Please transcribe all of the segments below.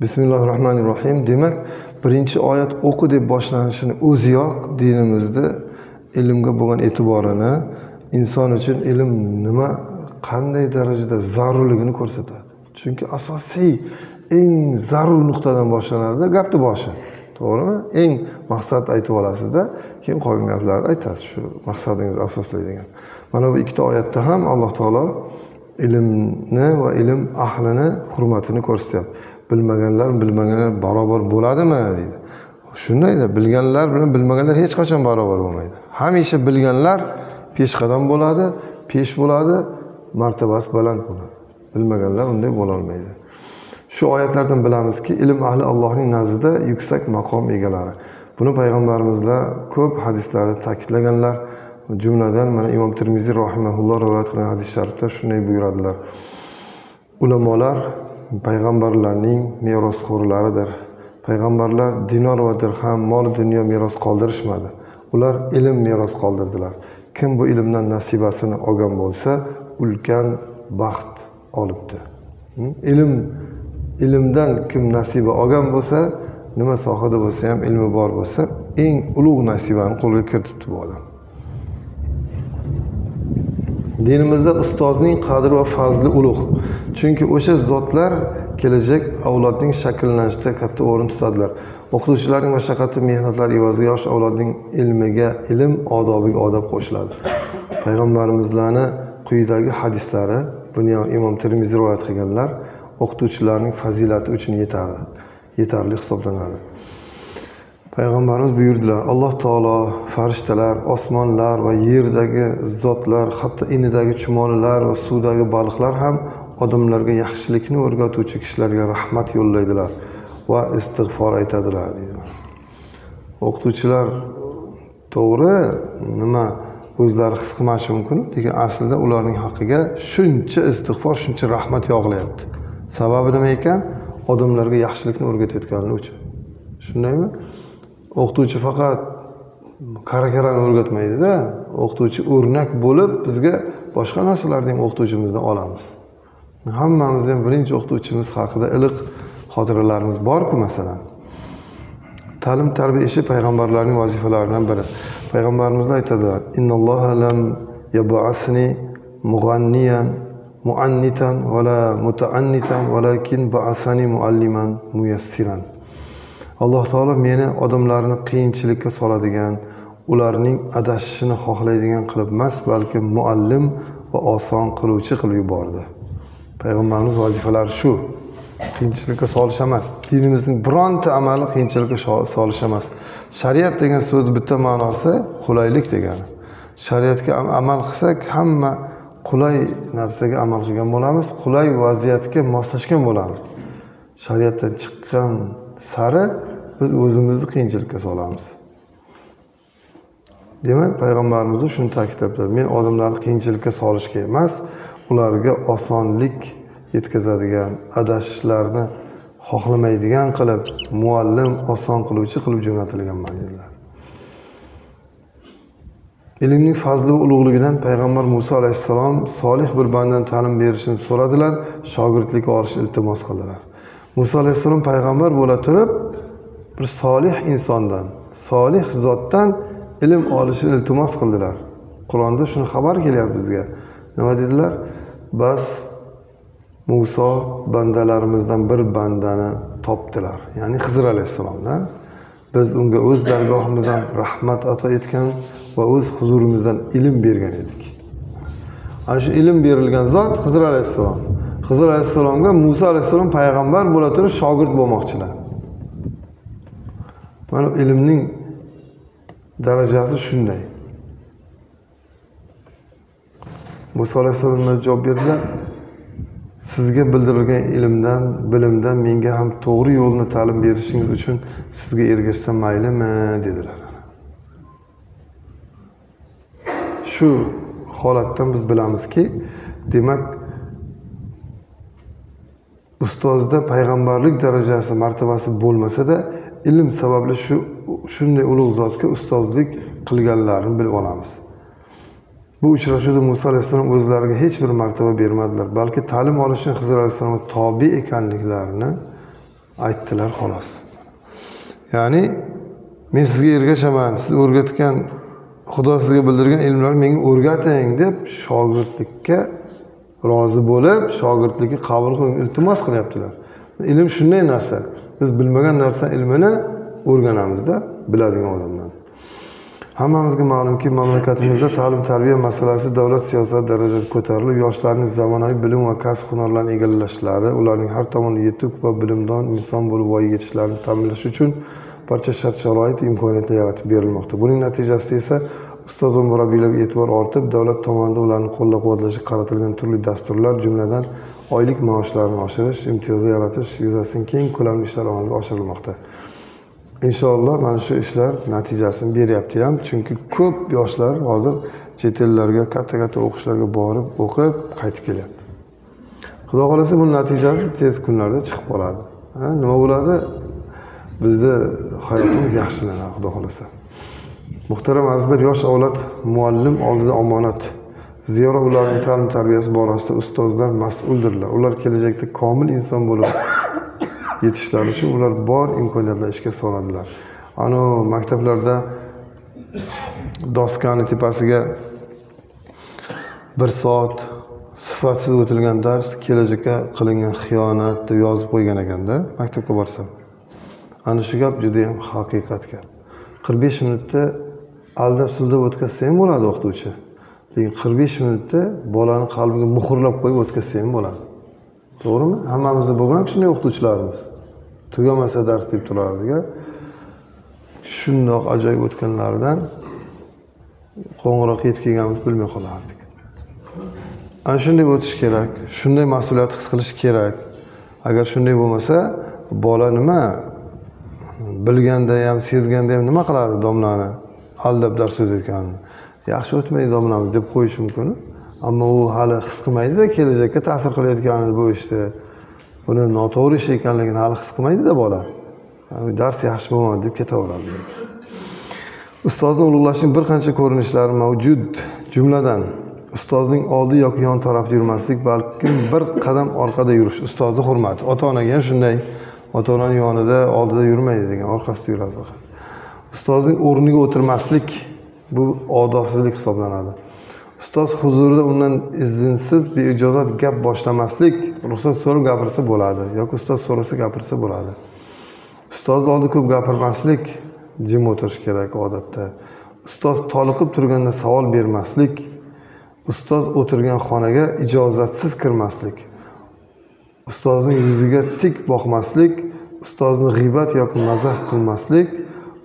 Bismillahirrahmanirrahim. Demak, birinchi oyat o'qi deb boshlanishini o'ziyoq dinimizda ilmga bo'lgan e'tiborini, inson uchun ilm nima, qanday darajada zarurligini ko'rsatadi. Chunki asosiy eng zarur nuqtadan boshlanadi gapni boshi. To'g'rimi? Eng maqsad aytib olasizda, keyin qolgan gaplarni aytasiz. Shu maqsadingizni asoslaydigan. Mana bu ikkita oyatda ham Alloh taolo ilmni va ilm ahlini hurmatini ko'rsatyapti. Bilmaganlar barobar bo'ladimi deydi. Shundayda bilganlar bilan bilmaganlar hech qachon barobar bo'lmaydi. Hamisha bilganlar peshqadam bo'ladi, pesh bo'ladi, martabasi baland bo'ladi. Bilmaganlar unday bo'la olmaydi. Shu oyatlardan bilamizki, ilm ahli Allohning nazdida yuksak maqom egalari. Buni payg'ambarimizlar ko'p hadislarda ta'kidlaganlar. Jumladan mana Imom Tirmiziy rahimahulloh rivoyat qilgan hadis sharifda shunday buyuradilar. Ulamolar payg'ambarlarning merosxo'rlaridir. Payg'ambarlar dinor va dirham, mol dunyo meros qoldirishmadi. Ular ilm meros qoldirdilar. Kim bu ilmdan nasibasini olgan bo'lsa, ulkan baxt olibdi. Ilmdan kim nasiba olgan bo'lsa, nima sohada bo'lsa ham ilmi bor bo'lsa, eng ulug' nasibani qo'lga kiritibdi bu odam. Dinimizda ustozning qadri va fazli ulug'. Chunki o'sha zotlar kelajak avlodning shakllanishida katta o'rin tutadilar. O'qituvchilarning mashaqqatli mehnatlari evaziga yosh avlodning ilmiga ilm, odobiga odob qo'shiladi. Payg'ambarimizlarning quyidagi hadislari, buni Imom Tirmiziy rivoyat qilganlar, o'qituvchilarning fazilati uchun yetarli hisoblanadi. Payg'ambarimiz buyurdilar: Alloh taolo farishtalar, osmonlar va yerdagi zotlar, hatto inidagi chumolilar va suvdagi baliqlar ham odamlarga yaxshilikni o'rgatuvchi kishilarga rahmat yo'llaydilar va istig'for aytadilar deydilar. O'qituvchilar to'g'ri nima o'zlari his qilmashi mumkin, lekin aslida ularning haqqiga shuncha istig'for, shuncha rahmat yog'ilyapti. Sababi nima ekan? Odamlarga yaxshilikni o'rgatayotganligi uchun. Shundaymi? O'qituvchi faqat qara-qarani o'rgatmaydi-da. O'qituvchi o'rnak bo'lib, bizga boshqa narsalarni ham o'qituvchimizdan olamiz. Hammamiz ham birinchi o'qituvchimiz haqida iliq xotiralarimiz bor-ku masalan. Ta'lim tarbiya ishi payg'ambarlarning vazifalaridan biri. Payg'ambarimiz aytadilar: "Innalloha lam yab'asni mughanniyan mu'annitan va la muta'annitan, walakin ba'asani mualliman muyassiran." Alloh taolo meni odamlarni qiyinchilikka soladigan, ularning adashishini xohlaydigan qilib emas, balki muallim va oson qiluvchi qilib yubordi. Payg'ambarimiz vazifalari shu. Qiyinchilikka solish emas. Dinimizning bironta amali qiyinchilikka solish emas. Shariat degan so'z bitta ma'nosi qulaylik degani. Shariatga amal qilsak, hamma qulay narsaga amal qilgan bo'lamiz, qulay vaziyatga moslashgan bo'lamiz. Shariatdan chiqqan sari biz o'zimizni qiyinchilikka solamiz. Demak, payg'ambarimiz shuni ta'kidlabdilar: men odamlarni qiyinchilikka solishga emas, ularga osonlik yetkazadigan, adashishlarni xohlamaydigan qilib, muallim, oson qiluvchi qilib jo'natilganman dedilar. Ilmning fazli va ulug'ligidan payg'ambar Musa alayhissalom solih bir bandadan ta'lim berishini so'radilar, shogirdlik olish iltimos qildilar. Musa alayhissalom payg'ambar bo'la turib, bir solih insondan, solih zotdan ilm olishni iltimos qildilar. Qur'onda shuni xabar kelyapti bizga. Nima dedilar? Bas Musa bandalarimizdan bir bandani topdilar. Ya'ni Xizr alayhissalomdan. Biz unga o'z dargohimizdan rahmat ato etgan va o'z huzurimizdan ilm bergan edik. Ana shu ilm berilgan zot Xizr alayhissalom. Xizr alayhissalomga Musa alayhissalom payg'ambar bo'la turib shogird bo'lmoqchilar. Mana ilmning darajasi shunday. Musa alayhissalomga javob berdilar: sizga bildirilgan ilmdan, bilimdan menga ham to'g'ri yo'lni ta'lim berishingiz uchun sizga ergashsam maylimi dedilar. Shu holatdan biz bilamizki, demak ustozda payg'ambarlik darajasi, martabasi bo'lmasa-da, ilm sababli shunday ulug' zotga ustozlik qilganlarini bilib olamiz. Bu uchrashuvda Musa alayhissalom o'zlariga hech bir martaba bermadilar, balki ta'lim olishni Xizr alayhissalomga tobe ekanliklarini aytdilar xolos. Ya'ni men sizga ergashaman, siz o'rgatgan Xudo sizga bildirgan ilmlarni menga o'rgating deb shogirdlikka rozi bo'lib, shogirdlikka qabul qilib iltimos qilyaptilar. Ilm shunday narsa. Biz bilmagan narsa ilmini o'rganamizda, biladigan odamdan. Hammamizga ma'lumki, mamlakatimizda ta'lim-tarbiya masalasi davlat siyosati darajasida ko'tarilib, yoshlarning zamonaviy bilim va kasb hunarlarini egallashlari, ularning har tomonlama yetuk va bilimdon inson bo'lib voyaga yetishlarini ta'minlash uchun barcha shart-sharoit, imkoniyatlar yaratib berilmoqda. Buning natijasida esa ustoz va murabbiylarga e'tibor ortib, davlat tomonidan ularni qo'llab-quvvatlashga qaratilgan turli dasturlar, jumladan oylik maoshlarini oshirish, imtiyozlar yaratish yuzasidan keng ko'lamli ishlar amalga oshirilmoqda. Inshaalloh mana shu ishlar natijasini beryapti ham, chunki ko'p yoshlar hozir chet ellarga, katta-katta o'qishlarga borib, o'qib, qaytib kelyapti. Xudo xolasa bu natijasi tez kunlarda chiqib qoladi. Nima bo'ladi? Bizni hayotimiz yaxshilanadi, Xudo xolasa. Muhtaram azizlar, yosh avlod muallim oldida omonat. Ziyora ularning ta'lim tarbiyasi borasida ustozlar mas'uldirlar. Ular kelajakda komil inson bo'lib yetishlari uchun ular bor imkoniyatlar ishga soladilar. Maktablarda doskani tepasiga 1 soat sifatsiz o'tilgan dars kelajakka qilingan xiyonat deb yozib qo'ygan ekanda, maktabga borsam. Shu gap juda ham haqiqat gap. 45 minutda aldab-suldab o'tkazsa ham bo'ladi o'qituvchi. Lekin 45 minutda bolani qalbiga muhrlab qo'yib o'tkazsa ham bo'ladi. To'g'rimi? Hammamizda bo'lgan shunday o'qituvchilarimiz. Tugamasa dars deb turardiga. Shundoq ajoyib o'tganlardan qo'ng'iroq yetib kelganimiz bilmay qolardik. Ana shunday o'tish kerak, shunday mas'uliyat his qilish kerak. Agar shunday bo'lmasa, bola nima bilganda ham, sezganda ham nima qiladi domlani? Aldab dars o'tayotganini. Yaxshi o'tmaydi domlamiz deb qo'yish mumkin. Ammo u hali his qilmaydi-da, kelajakka ta'sir qilayotganini bu ishda. Buni noto'g'ri ish ekanligini hali his qilmaydi-da bola. Dars yaxshi bo'lmadi deb ketaveradi. Ustozni ulug'lashning bir qancha ko'rinishlari mavjud. Jumladan ustozning oldi yoki yon tarafda yurmaslik, balki bir qadam orqada yurish, ustozni hurmati. Ota-onaga ham shunday, ota-onaning yonida, oldida yurmaydi degan, orqasida yuradi faqat. Ustozning o'rniga o'tirmaslik bu odobsizlik hisoblanadi. Ustoz huzurida undan izinsiz beijozat gap boshlamaslik, ruxsat so'rab gapirsa bo'ladi yoki ustoz so'rasa gapirsa bo'ladi. Ustoz oldi ko'p gapirmaslik, jim o'tirish kerak odatda. Ustoz toliqib turganda savol bermaslik, ustoz o'tirgan xonaga ijozatsiz kirmaslik, ustozning yuziga tik boqmaslik, ustozni g'iybat yoki mazax qilmaslik,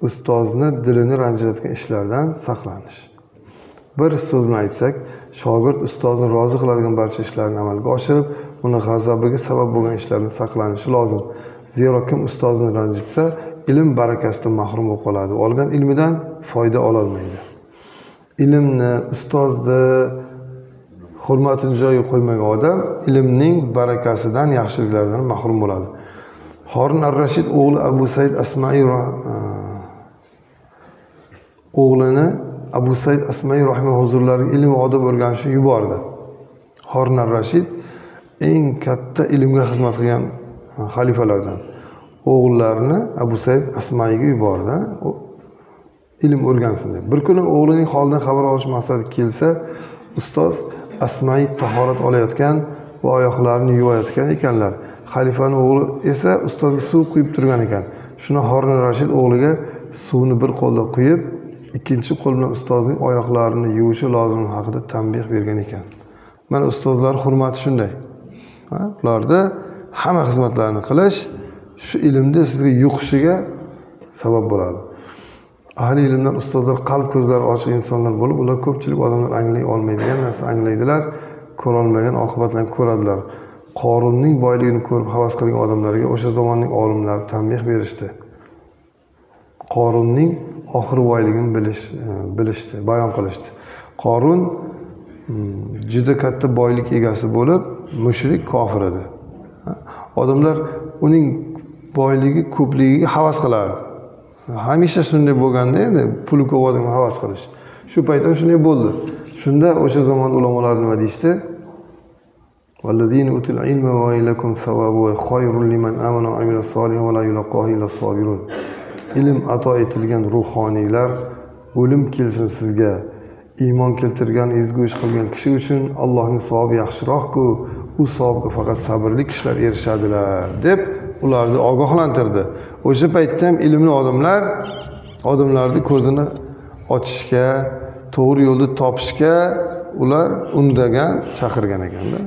ustozni dilini ranjitadigan ishlardan saqlanish. Bir so'z bilan aytsak, shogird ustozni rozi qiladigan barcha ishlarni amalga oshirib, uni g'azabiga sabab bo'lgan ishlardan saqlanishi lozim. Zero kim ustozni ranjitsa, ilm barakasidan mahrum bo'lib qoladi. Olgan ilmidan foyda ola olmaydi. Ilmni, ustozni hurmatini joyiga qo'ymagan odam ilmning barakasidan, yaxshiliklaridan mahrum bo'ladi. Harun ar-Rashid o'g'li Abu Said Asma'iy o'g'lini Abu Said Asma'iy rahimahulloh huzurlariga ilm va odob o'rganishni yubordi. Harun ar-Rashid eng katta ilmga xizmat qilgan xalifalardan. O'g'illarini Abu Said Asmaiyga yubordi, ilm o'rgansin deb. Bir kuni o'g'lining holidan xabar olish maqsadida kelsa, ustoz Asma'iy tahorat olayotgan va oyoqlarini yuvayotgan ekanlar. Xalifaning o'g'li esa ustozga suv quyib turgan ekan. Shuni Harun ar-Rashid o'g'liga suvni bir qo'lda quyib, ikkinchi qo'l bilan ustozning oyoqlarini yuvishi lozim haqida tanbeh bergan ekan. Mana ustozlar hurmati shunday. Ularda hamma xizmatlarni qilish shu ilmni sizga yuqishiga sabab bo'ladi. Ahli ilmlar, ustozlar qalb ko'zlari ochiq insonlar bo'lib, ular ko'pchilik odamlar anglay olmaydigan narsa anglaydilar, ko'ra olmagan oqibatlarni ko'radilar. Qorunning boyligini ko'rib havas qilgan odamlarga o'sha zamonning olimlari tanbeh berishdi. Qorunning oxir boyligini bilishdi, bayon qilishdi. Qorun juda katta boylik egasi bo'lib, mushrik, kofir edi. Odamlar uning boyligi ko'pligiga havas qilardi. Hamisha shunday bo'lganda edi, puli ko'p odamga havas qilish. Shu payt ham shunday bo'ldi. Shunda o'sha zamon ulamolar nima deydi? والذين أوتوا العلم ويلكم ثوابه خير لمن آمن وعمل صالحا ولا يلقاه إلا الصابرون. ilm ato etilgan ruhoniylar o'lim kelsin sizga, iymon keltirgan, ezgu ish qilgan kishi uchun Allohning savobi yaxshiroq-ku, u savobga faqat sabrli kishilar erishadilar deb ularni ogohlantirdi. O'sha paytda ham ilmli odamlarni ko'zini ochishga, to'g'ri yo'lni topishga ular undagan, chaqirgan ekanda.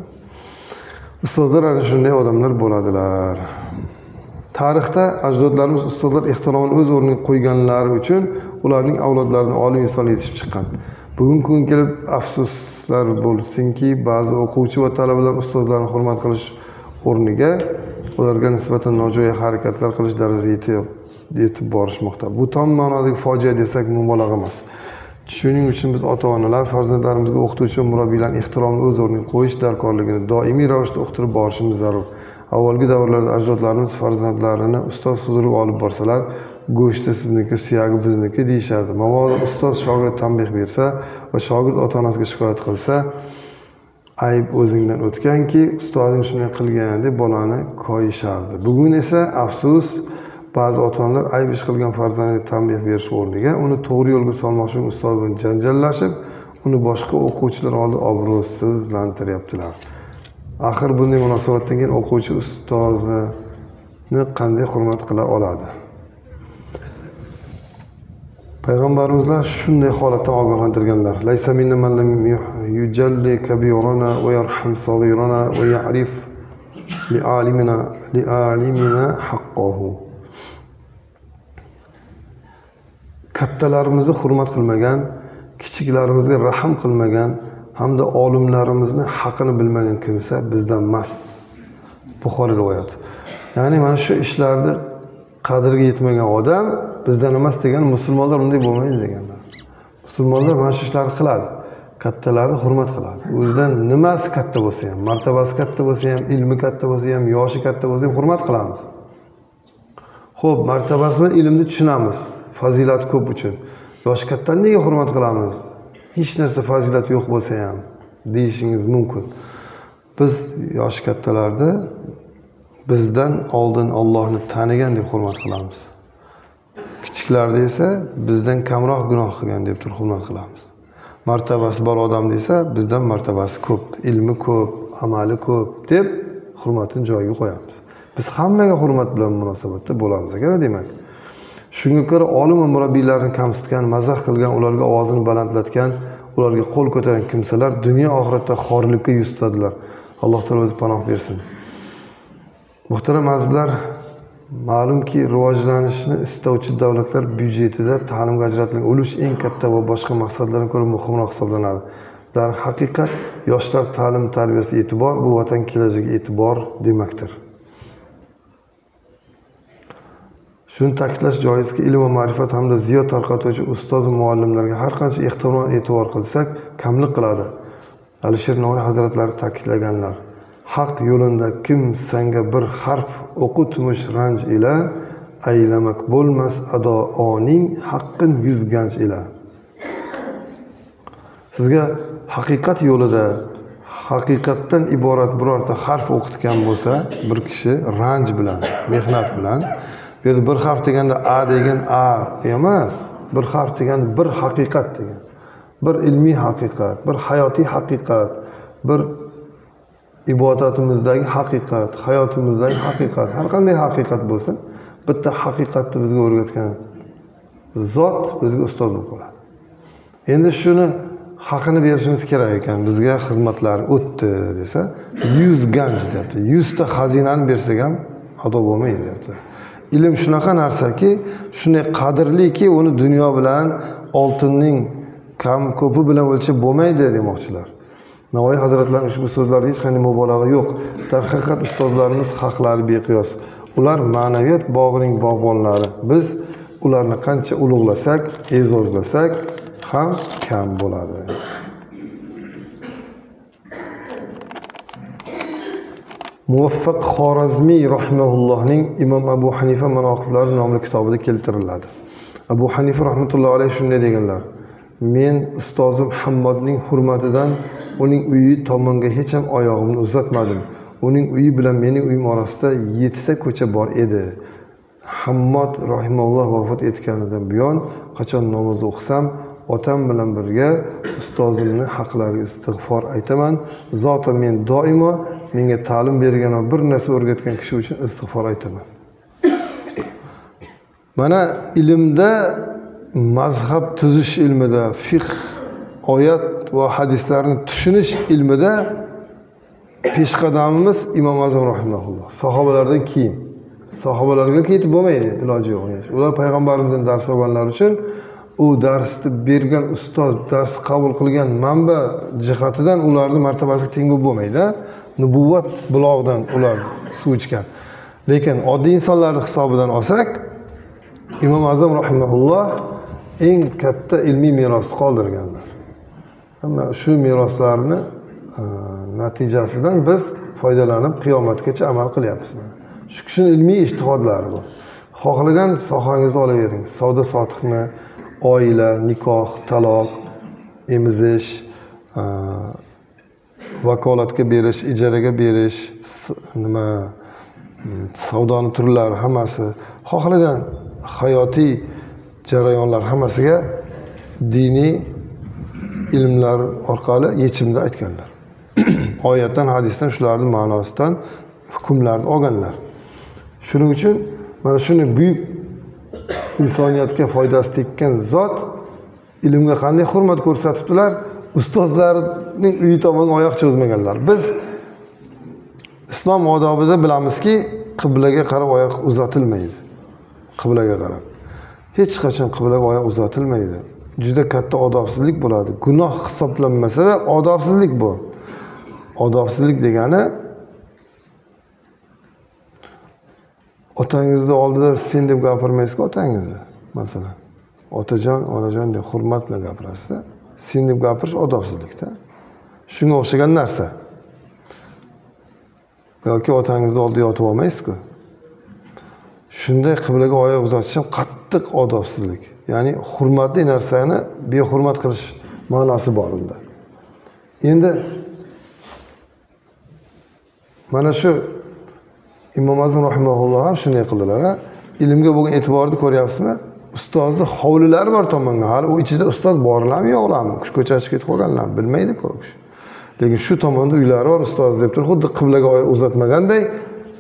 Ustozlar ana shunday odamlar bo'ladilar. Tarixda ajdodlarimiz ustozlar ehtiromini o'z o'rniga qo'yganlari uchun ularning avlodlarini olim inson yetishib chiqqan. Bugungi kunga kelib afsuslar bo'lsinki, ba'zi o'quvchi va talabalar ustozlarni hurmat qilish o'rniga ularga nisbatan nojo'ya harakatlar qilish darajasiga yetib borishmoqda. Bu tom ma'nodagi fojia desak mubolag'a emas. Shuning uchun biz ota-onalar farzandlarimizga o'qituvchi va murabbiylarning ehtiromini o'z o'rniga qo'yish darkorligini doimiy ravishda uqtirib borishimiz zarur. Avvalgi davrlarda ajdodlarimiz farzandlarini ustoz huzuriga olib borsalar, go'shti sizniki, suyagi bizniki deyishardi. Mabodo ustoz shogird tanbeh bersa va shogird ota-onasiga shikoyat qilsa, ayb o'zingdan o'tganki, ustozing shunday qilgan deb bolani koyishardi. Bugun esa afsus, ba'zi ota-onalar ayb ish qilgan farzandiga tanbeh berish o'rniga uni to'g'ri yo'lga solmoqchi uchun ustoz bilan janjallashib, uni boshqa o'quvchilar oldida obro'sizlantiryaptilar. Axir bunday munosabatdan keyin o'quvchi ustozini qanday hurmat qila oladi? Payg'ambarimizlar shunday holatdan ogohlantirganlar. Laysa minna man lam yujalli kabirana va yarham saghirana va ya'rif li'alimina haqqahu. Kattalarimizni hurmat qilmagan, kichiklarimizga rahm qilmagan hamda olimlarimizni haqini bilmagan kimsa bizdan emas. Buxoriy rivoyat. Ya'ni mana shu ishlarni qadriga yetmagan odam bizdan emas degan, musulmonlar unday bo'lmaydi deganlar. Musulmonlar mana shu ishlarni qiladi. Kattalarni hurmat qiladi. O'zidan nimasi katta bo'lsa ham, martabasi katta bo'lsa ham, ilmi katta bo'lsa ham, yoshi katta bo'lsa ham hurmat qilamiz. Xo'p, martabasi bilan ilmni tushunamiz. Fazilat ko'p uchun. Yoshi kattani nega hurmat qilamiz? Hech narsa fazilat yo'q bo'lsa ham deyishingiz mumkin. Biz yoshi kattalarni bizdan oldin Allohni tanigan deb hurmat qilamiz. Kichiklarda esa bizdan kamroq gunoh qilgan deb turib hurmat qilamiz. Martabasi bor odam desa bizdan martabasi ko'p, ilmi ko'p, amali ko'p deb hurmatini joyiga qo'yamiz. Biz hammaga hurmat bilan munosabatda bo'lamiz agar demak. Shunga ko'ra olim va murabbiylarni kamsitgan, mazax qilgan, ularga ovozini balandlatgan, ularga qo'l ko'targan kimsalar dunyo oxiratda xorlikka yuz tutadilar. Alloh taolo o'zi panoh bersin. Muhtaram azizlar, ma'lumki rivojlanishni istovchi davlatlar byudjetida ta'limga ajratilgan ulush eng katta va boshqa maqsadlardan ko'ra muhimroq hisoblanadi. Dar haqiqat yoshlar ta'lim tarbiyasiga e'tibor bu vatan kelajagiga e'tibor demakdir. Shuni ta'kidlash joizki, ilm va ma'rifat hamda ziyo tarqatuvchi ustoz va muallimlarga har qancha ehtimol e'tibor qilsak, kamlik qiladi. Alisher Navoiy hazratlari ta'kidlaganlar. Haq yo'linda kim senga bir harf o'qitmish ranj ila, aylamak bo'lmas adoning haqqin yuzganch ila. Sizga haqiqat yo'lida haqiqatdan iborat birorta harf o'qitgan bo'lsa, bir kishi ranj bilan, mehnat bilan, bu yerda bir harf deganda a degan a emas, bir harf deganda bir haqiqat degan. Bir ilmiy haqiqat, bir hayotiy haqiqat, bir ibodatimizdagi haqiqat, hayotimizdagi haqiqat, har qanday haqiqat bo'lsin, bitta haqiqatni bizga o'rgatgan zot bizga ustoz bo'lib qoladi. Endi shuni haqini berishimiz kerak ekan. Bizga xizmatlar o'tdi desa, 100 ganj deyapti. 100 ta xazinani bersak ham ado bo'lmaydi deyapti. Ilm shunaqa narsaki, shunday qadrliki, uni dunyo bilan, oltinning ko'pi bilan o'lchab bo'lmaydi demoqchilar. Navoiy hazratlarining ushbu so'zlarida hech qanday mubolag'a yo'q. Darhaqiqat ustozlarimiz haqlari beqiyos. Ular ma'naviyat bog'ining bog'bonlari. Biz ularni qancha ulug'lasak, e'zozlasak ham kam bo'ladi. Muvaffaq Xorazmiy rahimahullohning Imom Abu Hanifa manoqiblari nomli kitobida keltiriladi. Abu Hanifa rahmatullohi alayhi shunday deganlar: Men ustozim Hammodning hurmatidan uning uyi tomonga hech ham oyog'imni uzatmadim. Uning uyi bilan mening uyim orasida 7 ta ko'cha bor edi. Hammod rahimahulloh vafot etganidan buyon qachon namoz o'qisam, otam bilan birga ustozimning haqlariga istig'for aytaman. Zoti men doimo menga ta'lim bergan va bir narsa o'rgatgan kishi uchun istig'for aytaman. Mana ilmda, mazhab tuzish ilmida, fiqh, oyat va hadislarni tushunish ilmida peshqadamimiz Imom Azam rahimahulloh. Sahobalardan keyin. Sahobalarga ketib bo'lmaydi, iloji yo'q. Ular payg'ambarimizdan dars olganlar uchun u darsni bergan ustoz, dars qabul qilgan manba jihatidan ularning martabasiga teng bo'lmaydi. Nubuvat bulog'idan ular suv ichgan. Lekin oddiy insonlarning hisobidan olsak, Imom Azam rahimahulloh eng katta ilmiy meros qoldirganlar. Hamma shu meroslarni natijasidan biz foydalanib qiyomatgacha amal qilyapmiz. Shu kishining ilmiy ijtihodlari bu. Xohlagan sohangizni olavering. Savdo sotiqmi, oila, nikoh, taloq, emizish, vakolatga berish, ijaraga berish, nima, savdoni turlari hammasi, xohlagan hayotiy jarayonlar hammasiga diniy ilmlar orqali yechimda aytganlar. Oyatdan, hadisdan, shularning ma'nosidan hukmlarni olganlar. Shuning uchun mana shuni buyuk insoniyatga foydasi tekkan zot ilmga qanday hurmat ko'rsatibdilar, ustozlarining uyi tomonga oyoq cho'zmaganlar. Biz islom odobida bilamizki, qiblaga qarab oyoq uzatilmaydi. Qiblaga qarab. Hech qachon qiblaga oyoq uzatilmaydi. Juda katta odobsizlik bo'ladi. Gunoh hisoblanmasa-da odobsizlik bu. Odobsizlik degani otangizni oldida sen deb gapirmaysiz-ku otangizni. Masalan, otajon, onajon deb hurmat bilan gapirasiz-da. Sen deb gapirish odobsizlikda. Shunga o'xshagan narsa. Yoki otangizni oldida yotib olmaysiz-ku. Shunday qiblaga oyoq uzatish ham qattiq odobsizlik. Ya'ni hurmatli narsani behurmat qilish ma'nosi bor unda. Endi mana shu Imom Azam rahimahulloh ham shunday qildilar. Ilmga bo'lgan e'tiborni ko'ryapsizmi? Ustozni hovlilari bor tomonga. Hali u ichida ustoz borlarmi, yo'qlarmi? Ko'cha chiqib ketib qolganlarmi bilmaydi-ku. Lekin shu tomonda uylari bor ustoz deb turib, xuddi qiblaga oyoq uzatmaganday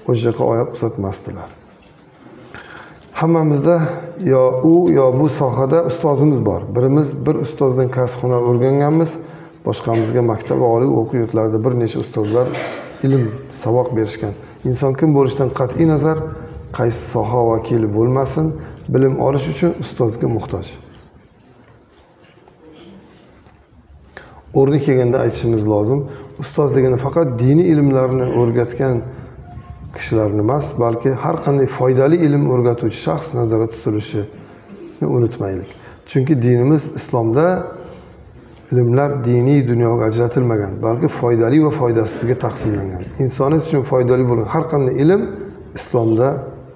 o'sha yoqqa oyoq uzatmasdilar. Hammamizda yo u yo bu sohada ustozimiz bor. Birimiz bir ustozdan kasb hunar o'rganganmiz, boshqamizga maktab va oliy o'quv yurtlarida bir necha ustozlar ilm, saboq berishgan. Inson kim bo'lishidan qat'iy nazar, qaysi soha vakili bo'lmasin, bilim olish uchun ustozga muhtoj. O'rni kelganda aytishimiz lozim, ustoz degani faqat diniy ilmlarni o'rgatgan kishilarni emas, balki har qanday foydali ilm o'rgatuvchi shaxs nazarda tutilishini unutmaylik. Chunki dinimiz islomda ilmlar diniy dunyoga ajratilmagan, balki foydali va foydasizga taqsimlangan. Insoniyat uchun foydali bo'lgan har qanday ilm islomda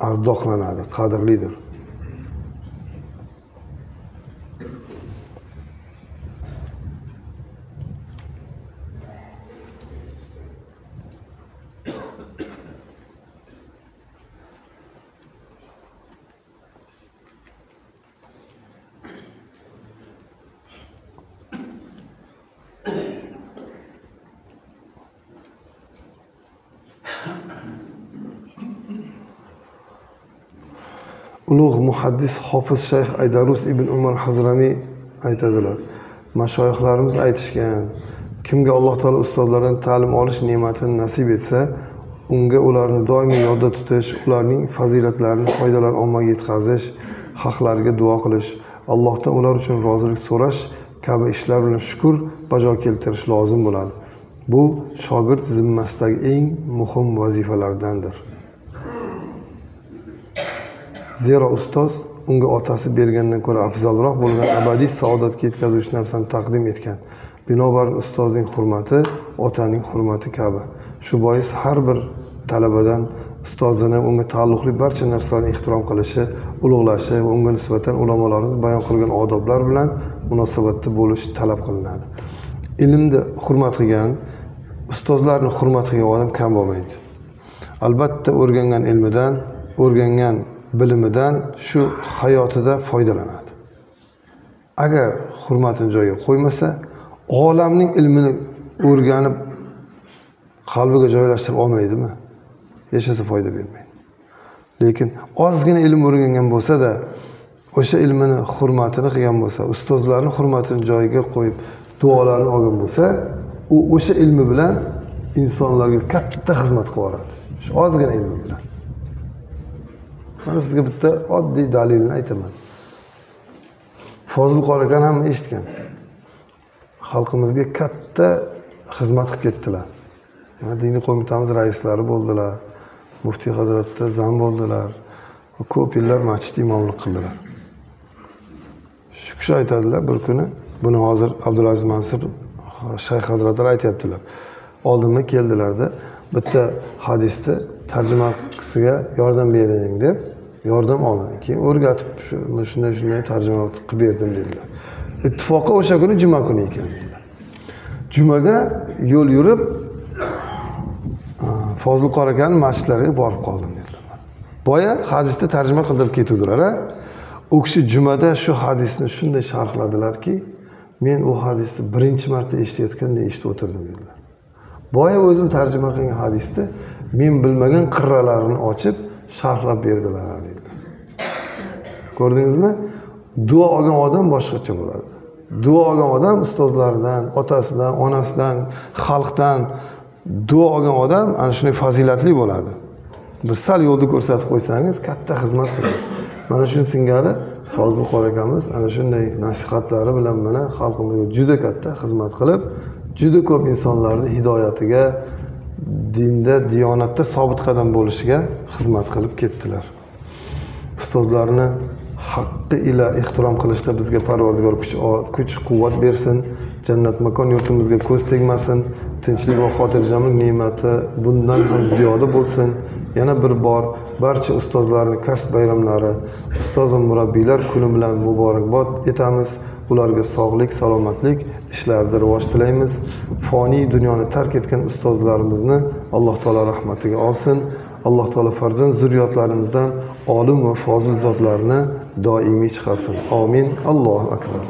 ardoqlanadi, qadrlidir. Ulug' muhaddis Hofiz Shayx Aydarus ibn Umar Hazramiy aytadilar. Mashoyixlarimiz aytishgan, kimga Alloh taolo ustozlardan ta'lim olish ne'matini nasib etsa, unga ularni doimiy yodda tutish, ularning fazilatlarini, foydalarini ommaga yetkazish, haqlariga duo qilish, Allohdan ular uchun rozilik so'rash kabi ishlar bilan shukr bajo keltirish lozim bo'ladi. Bu shogird zimmasidagi eng muhim vazifalardandir. Zero ustoz unga otasi bergandan ko'ra afzalroq bo'lgan abadiy saodatga yetkazuvchi narsani taqdim etgan. Binobarin ustozning hurmati otaning hurmati kabi. Shu bois har bir talabadan ustozini, unga taalluqli barcha narsalarni ehtirom qilishi, ulug'lashi va unga nisbatan ulamolarimiz bayon qilgan odoblar bilan munosabatda bo'lish talab qilinadi. ilmni hurmat qilgan, ustozlarni hurmat qilgan odam kam bo'lmaydi. Albatta o'rgangan ilmidan, o'rgangan bilimidan shu hayotida foydalanadi. Agar hurmatini joyiga qo'ymasa, olamning ilmini o'rganib qalbiga joylashtirib olmaydimi? Yashasa foyda bermaydi. Lekin ozgina ilm o'rgangan bo'lsa-da, o'sha ilmini hurmatini qilgan bo'lsa, ustozlarning hurmatini joyiga qo'yib, duolarni olgan bo'lsa, u o'sha ilmi bilan insonlarga katta xizmat qilib boradi. Shu ozgina ilmi bilan. Mana sizga bitta oddiy dalilni aytaman. Fozil qori aka ham eshitgan. Xalqimizga katta xizmat qilib ketdilar. Diniy qo'mitamiz raislari bo'ldilar. Muftiy hazratda zam bo'ldilar. Ko'p yillar masjid imomlik qildilar. Shu kishi aytadilar bir kuni, buni hozir Abdulaziz Mansur shayx hazratlari aytayaptilar. Oldimga keldilarda, bitta hadisni tarjimasiga yordam bering deb yordam oldim. Keyin o'rgatib shunday tarjima qilib berdim dedilar. Ittifoqqa o'sha kuni juma kuni ekan. Jumaga yo'l yurib Fozil qori akaning masjidlariga borib qoldim dedilar. Boya hadisni tarjima qilib ketuvdilar. U kishi jumada shu hadisni shunday sharhladilarki, men u hadisni birinchi marta eshitayotganda eshitib o'tirdim dedilar. Boya o'zim tarjima qilgan hadisni men bilmagan qirralarini ochib sharhlab berdilar dedilar. Ko'rdingizmi? Duo olgan odam boshqacha bo'ladi. Duo olgan odam ustozlaridan, otasidan, onasidan, xalqdan duo olgan odam ana shunday fazilatli bo'ladi. Bir sal yo'lni ko'rsatib qo'ysangiz, katta xizmat qiladi. Mana shuni singari Fozil qori akamiz ana shunday nasihatlari bilan mana xalqimizga juda katta xizmat qilib, juda ko'p insonlarning hidoyatiga, dinda, diyonatda sobit qadam bo'lishiga xizmat qilib ketdilar. Ustozlarni haqqi ila ehtirom qilishda bizga Parvardigor kuch-quvvat bersin. Jannat makon yurtimizga ko'z tegmasin. Tinchlik va xotirjamlik ne'mati bundan ham ziyoda bo'lsin. Yana bir bor barcha ustozlarning kasb bayramlari, ustoz va murabbiylar kuni bilan muborakbod etamiz. Ularga sog'lik, salomatlik, ishlarida rivoj tilaymiz. Foniy dunyoni tark etgan ustozlarimizni Alloh taolo rahmatiga olsin. Alloh taolo farzand zurriyotlarimizdan olim va fozil zotlarni doimiy chiqarsin. Amin. Allohu akbar.